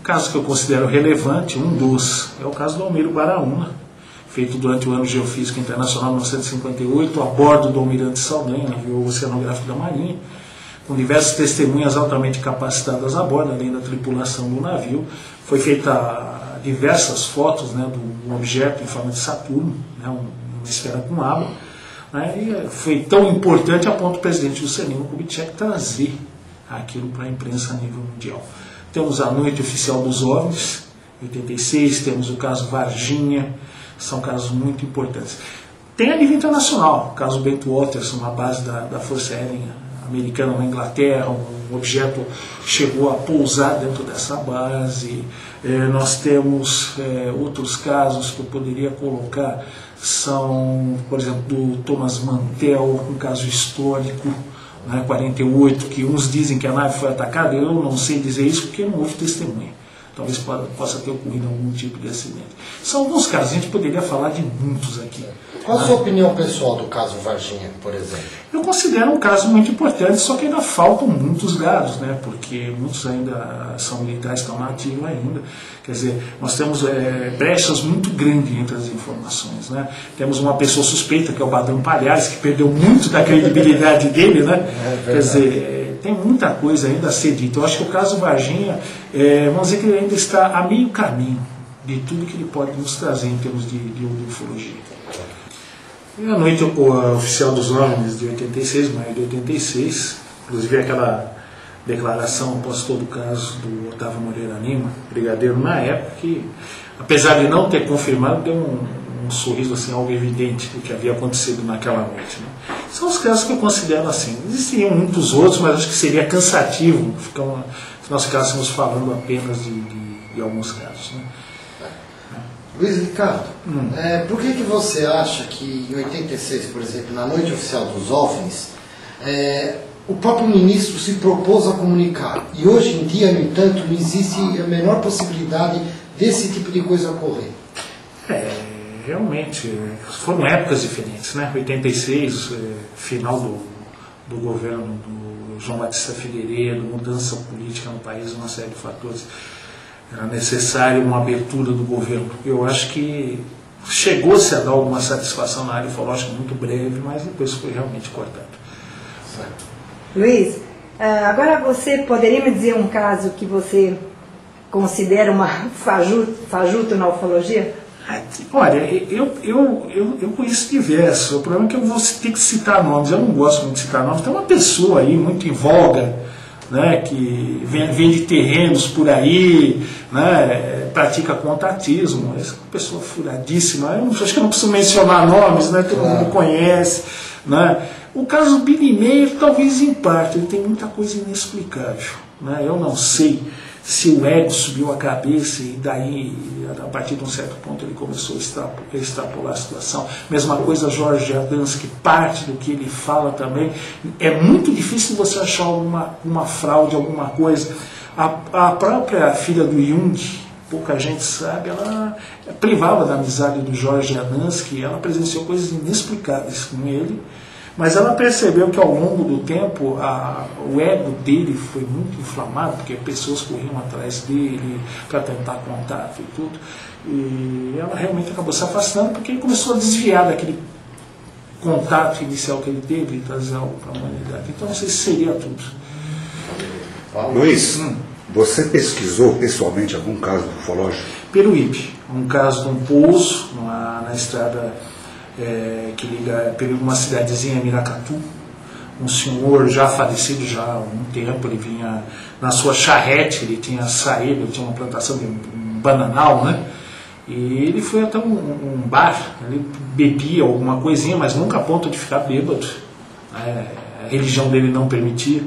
caso que eu considero relevante, um dos, é o caso do Almiro Baraúna, feito durante o Ano Geofísica Internacional de 1958, a bordo do Almirante Saldanha, navio oceanográfico da Marinha, com diversas testemunhas altamente capacitadas a bordo, além da tripulação do navio. Foi feita diversas fotos, né, do objeto em forma de Saturno, né, uma esfera com água, né, e foi tão importante a ponto do presidente Juscelino Kubitschek trazer aquilo para a imprensa a nível mundial. Temos a Noite Oficial dos OVNIs, 86, temos o caso Varginha, são casos muito importantes. Tem a nível internacional, o caso Bento Watterson, uma base da Força Aérea Americana na Inglaterra, um objeto chegou a pousar dentro dessa base. Nós temos outros casos que eu poderia colocar, são, por exemplo, do Thomas Mantell, um caso histórico, né, 48, que uns dizem que a nave foi atacada, eu não sei dizer isso porque não houve testemunha. Talvez possa ter ocorrido algum tipo de acidente. São alguns casos, a gente poderia falar de muitos aqui. Qual a sua opinião pessoal do caso Varginha, por exemplo? Eu considero um caso muito importante, só que ainda faltam muitos dados, né? Porque muitos ainda são militares, estão na ativa ainda. Quer dizer, nós temos brechas muito grandes entre as informações, né? Temos uma pessoa suspeita, que é o Badrão Palhares, que perdeu muito da credibilidade dele, né? Quer dizer, tem muita coisa ainda a ser dita. Eu acho que o caso Varginha, vamos dizer que ele ainda está a meio caminho de tudo que ele pode nos trazer em termos de ufologia. E a Noite Oficial dos OVNIs de 86, maio de 86, inclusive aquela declaração após todo o caso do Otávio Moreira Lima, brigadeiro na época, que apesar de não ter confirmado, deu um sorriso assim, algo evidente do que havia acontecido naquela noite, né? São os casos que eu considero assim. Existiam muitos outros, mas acho que seria cansativo se nós ficássemos falando apenas de alguns casos, né? Luiz Ricardo, por que você acha que em 86, por exemplo, na Noite Oficial dos OVNIs, o próprio ministro se propôs a comunicar e hoje em dia, no entanto, não existe a menor possibilidade desse tipo de coisa ocorrer? Realmente, foram épocas diferentes, né? 86, final do governo do João Batista Figueiredo, mudança política no país, uma série de fatores. Era necessário uma abertura do governo. Eu acho que chegou-se a dar alguma satisfação na área ufológica muito breve, mas depois foi realmente cortado. Certo. Luiz, agora você poderia me dizer um caso que você considera uma fajuto na ufologia? Olha, eu conheço diversos. O problema é que eu vou ter que citar nomes. Eu não gosto muito de citar nomes. Tem uma pessoa aí muito em voga, né, que vende terrenos por aí, né, pratica contatismo. Essa é uma pessoa furadíssima. Acho que eu não preciso mencionar nomes, né, todo mundo conhece, né. O caso do Billy Mayer, talvez em parte, ele tem muita coisa inexplicável, né. Eu não sei se o ego subiu a cabeça e daí, a partir de um certo ponto, ele começou a extrapolar a situação. Mesma coisa Jorge Adamski, parte do que ele fala também. É muito difícil você achar uma fraude, alguma coisa. A própria filha do Jung, pouca gente sabe, ela privava da amizade do Jorge Adamski, ela presenciou coisas inexplicáveis com ele. Mas ela percebeu que ao longo do tempo o ego dele foi muito inflamado, porque pessoas corriam atrás dele para tentar contato e tudo. E ela realmente acabou se afastando porque ele começou a desviar daquele contato inicial que ele teve e trazer algo para a humanidade. Então não sei se seria tudo. Luiz, você pesquisou pessoalmente algum caso ufológico? Peruíbe, um caso de um pouso na estrada que liga uma cidadezinha, Miracatu. Um senhor já falecido já há um tempo, ele vinha na sua charrete, ele tinha saído, ele tinha uma plantação de bananal, né? E ele foi até um bar, ele bebia alguma coisinha, mas nunca a ponto de ficar bêbado. A religião dele não permitia.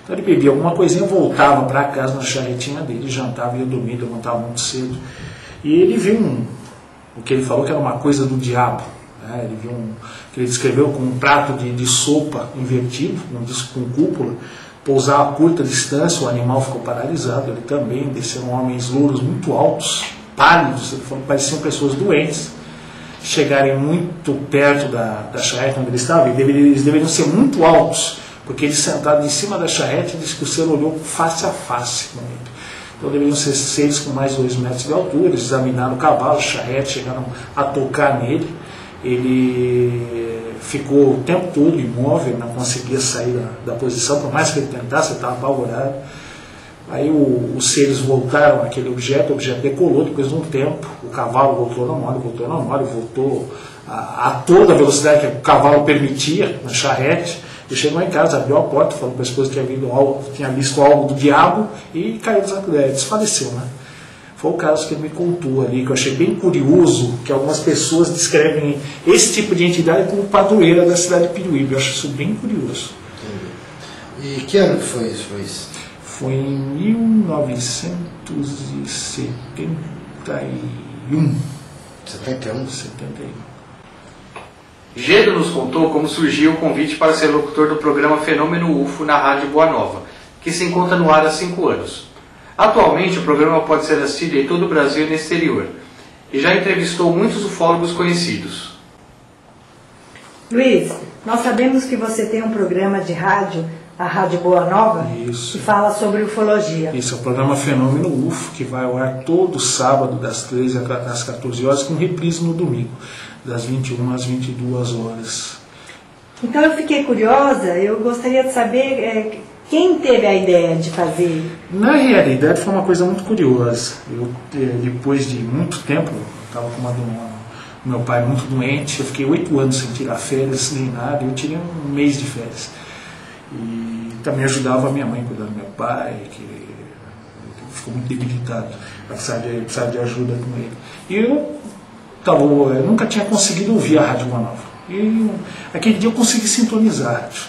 Então ele bebia alguma coisinha, voltava para casa na charretinha dele, jantava, ia dormir, levantava muito cedo. E ele viu o que ele falou que era uma coisa do diabo. Ele viu que ele descreveu com um prato de sopa invertido, um disco com cúpula, pousar a curta distância, o animal ficou paralisado. Ele também desceram homens louros muito altos, pálidos, ele falou que pareciam pessoas doentes, chegarem muito perto da charrete onde ele estava, e eles deveriam ser muito altos, porque ele sentado em cima da charrete disse que o ser olhou face a face com ele. Então deveriam ser seres com mais de 2 metros de altura. Eles examinaram o cavalo, o charrete, chegaram a tocar nele. Ele ficou o tempo todo imóvel, não conseguia sair da posição, por mais que ele tentasse, ele estava apavorado. Aí os seres voltaram àquele objeto, o objeto decolou. Depois de um tempo, o cavalo voltou normal, voltou a toda a velocidade que o cavalo permitia, na charrete. Ele chegou em casa, abriu a porta, falou para a esposa que tinha visto algo do diabo e caiu, desfaleceu, né? Foi o caso que ele me contou ali, que eu achei bem curioso, que algumas pessoas descrevem esse tipo de entidade como padroeira da cidade de Piruíbe. Eu acho isso bem curioso. Entendi. E que ano que foi isso? Foi em 1971. 71? 71. Gedo nos contou como surgiu o convite para ser locutor do programa Fenômeno UFO na Rádio Boa Nova, que se encontra no ar há 5 anos. Atualmente, o programa pode ser assistido em todo o Brasil e no exterior, e já entrevistou muitos ufólogos conhecidos. Luiz, nós sabemos que você tem um programa de rádio, a Rádio Boa Nova, Isso. que fala sobre ufologia. Isso é o programa Fenômeno UFO, que vai ao ar todo sábado, das 13 às 14 horas, com reprise no domingo, das 21 às 22 horas. Então eu fiquei curiosa, eu gostaria de saber quem teve a ideia de fazer. Na realidade foi uma coisa muito curiosa. Eu, depois de muito tempo, eu estava com meu pai muito doente, eu fiquei 8 anos sem tirar férias nem nada, eu tirei um mês de férias. E também ajudava a minha mãe cuidando do meu pai, que ficou muito debilitado, precisava de ajuda com ele. E eu nunca tinha conseguido ouvir a Rádio Boa Nova. E aquele dia eu consegui sintonizar a rádio.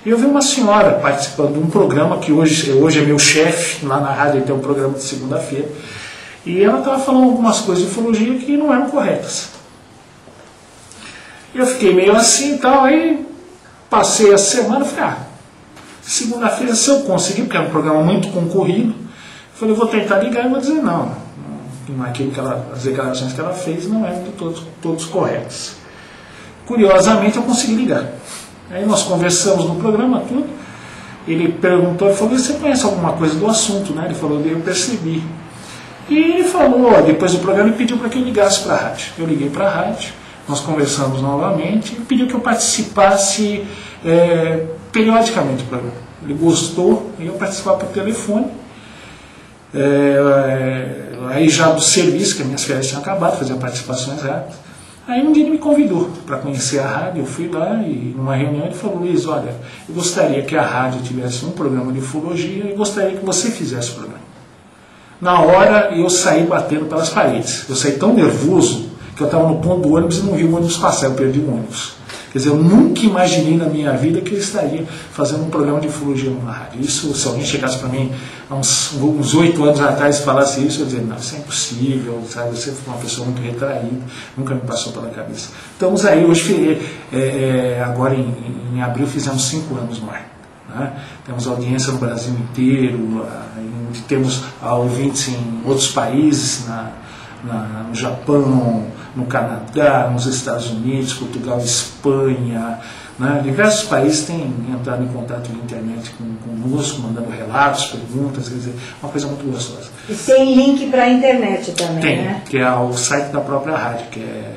E eu vi uma senhora participando de um programa que hoje é meu chefe, lá na rádio ele tem um programa de segunda-feira. E ela estava falando algumas coisas de ufologia que não eram corretas. E eu fiquei meio assim e tal, aí passei a semana e falei, segunda-feira se eu conseguir, porque era um programa muito concorrido, eu falei, vou tentar ligar e vou dizer não aquilo as declarações que ela fez não eram de todos corretas. Curiosamente eu consegui ligar. Aí nós conversamos no programa tudo, ele perguntou, ele falou, você conhece alguma coisa do assunto, né? Ele falou, eu percebi. E ele falou, depois do programa ele pediu para que eu ligasse para a rádio. Eu liguei para a rádio, nós conversamos novamente, ele pediu que eu participasse periodicamente do programa. Ele gostou, e eu participava por telefone. Aí já do serviço, que as minhas férias tinham acabado, fazia participações rápidas. Aí um dia ele me convidou para conhecer a rádio, eu fui lá e numa reunião ele falou, Luiz, olha, eu gostaria que a rádio tivesse um programa de ufologia e gostaria que você fizesse o programa. Na hora eu saí batendo pelas paredes. Eu saí tão nervoso que eu estava no ponto do ônibus e não vi o ônibus passar, eu perdi o ônibus. Quer dizer, eu nunca imaginei na minha vida que eu estaria fazendo um programa de ufologia na rádio. Isso, se alguém chegasse para mim há uns 8 anos atrás e falasse isso, eu ia dizer, não, isso é impossível, sabe? Você foi uma pessoa muito retraída, nunca me passou pela cabeça. Estamos aí, hoje, agora em abril, fizemos 5 anos no ar. Né? Temos audiência no Brasil inteiro, temos ouvintes em outros países, no Japão, no Canadá, nos Estados Unidos, Portugal, Espanha, né? Diversos países têm entrado em contato na internet conosco, mandando relatos, perguntas, quer dizer, uma coisa muito gostosa. E tem link para a internet também, tem, né? Que é o site da própria rádio, que é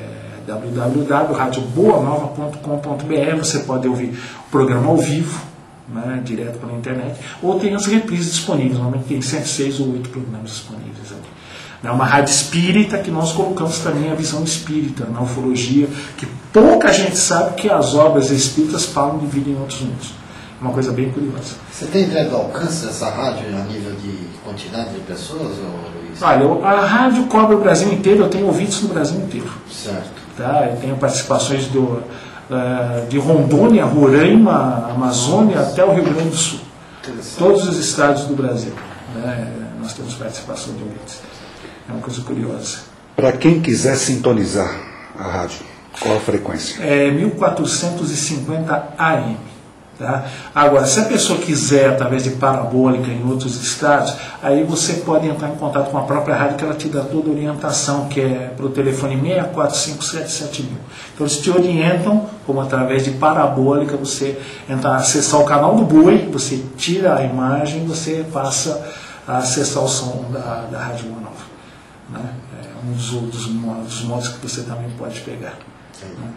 www.radioboanova.com.br. Você pode ouvir o programa ao vivo, né, direto pela internet, ou tem as reprises disponíveis. Normalmente tem 106 ou 8 programas disponíveis ali. É uma rádio espírita que nós colocamos também a visão espírita na ufologia, que pouca gente sabe que as obras espíritas falam de vida em outros mundos. É uma coisa bem curiosa. Você tem ideia do alcance dessa rádio a nível de quantidade de pessoas, Luiz? Olha, a rádio cobre o Brasil inteiro, eu tenho ouvintes no Brasil inteiro. Certo. Tá? Eu tenho participações de Rondônia, Roraima, Amazônia até o Rio Grande do Sul. Todos os estados do Brasil, né? Nós temos participação de ouvintes. É uma coisa curiosa. Para quem quiser sintonizar a rádio, qual a frequência? É 1450 AM. Tá? Agora, se a pessoa quiser, através de parabólica em outros estados, aí você pode entrar em contato com a própria rádio, que ela te dá toda a orientação, que é para o telefone 64577 mil. Então eles te orientam, como através de parabólica, você entrar, acessar o canal do Boi, você tira a imagem, você passa a acessar o som da Rádio Boa Nova. Né? É um dos modos que você também pode pegar. Né?